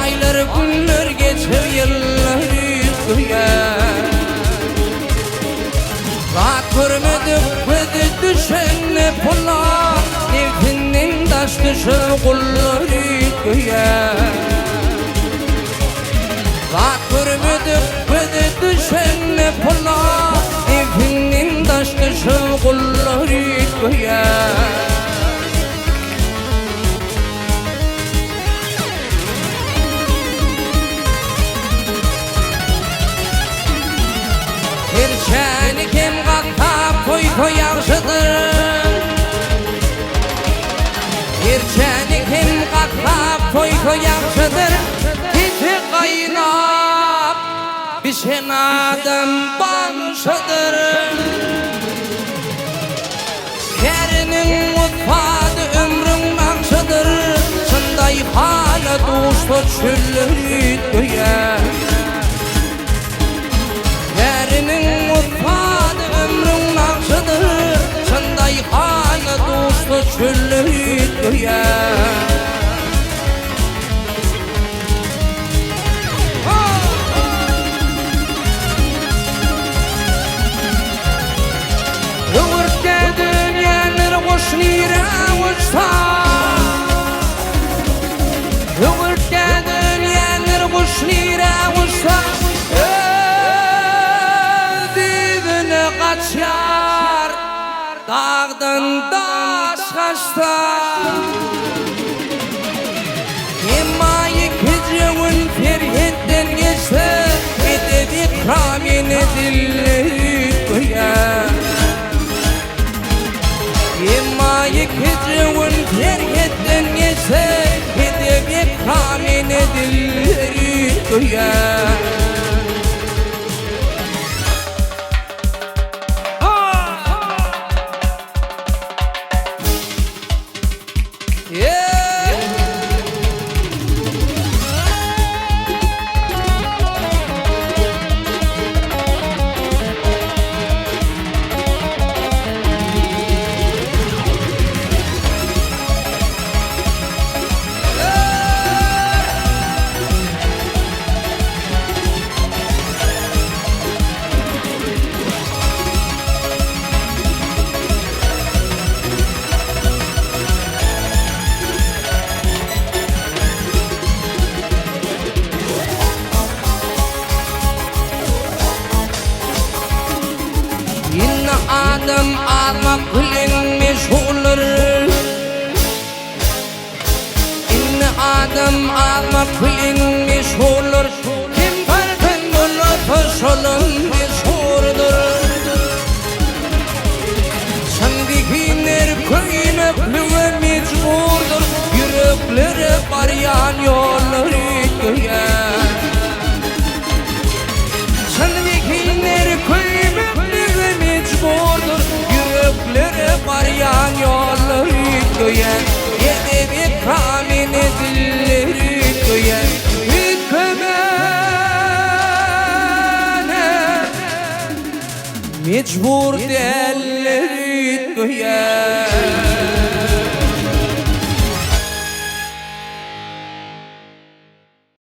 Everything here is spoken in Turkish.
Aylar günler geçer yıllar yıkıyor. Rahat görmedik bizi düşenle pula, Nevkinin taş dışı kullar yıkıyor. Rahat görmedik bizi düşenle pula, Nevkinin taş dışı kullar yıkıyor. Erçeni kim qattap koy yaxşıdır. Erçeni kim qattap koy yaxşıdır. Kiti qaynap bişen adam banşıdır. Kerinin mutfadı ömrün naqşıdır. Şınday hala dostu çülleri döyer. Yerinin mutfadı ömrün naqşıdır. Şınday hala dostu çülleri döyer. Öğürtke dünyanır koşnire uçsa, Öğürtke dünyanır koşnire uçsa, Kaçar dağdan taş kaçta, Himayı kecevin ferhetten geçse, Edeb ikramine dilleri koyar. Himayı kecevin ferhetten geçse, Edeb ikramine dilleri koyar. Adam almak bilinmiş olur. İnne adam almak bilinmiş olur. Kim farkın bunu taş olunmuş olurdur. Sandikiler kıymeklüğe mecburdur. Yüreklere arayan yolları göğer. Sandikiler kıymeklüğe mecburdur. Yüreklere arayan yolları göğer. Edeb ikramine dilleri göğer. Hükümene mecbur delleri göğer.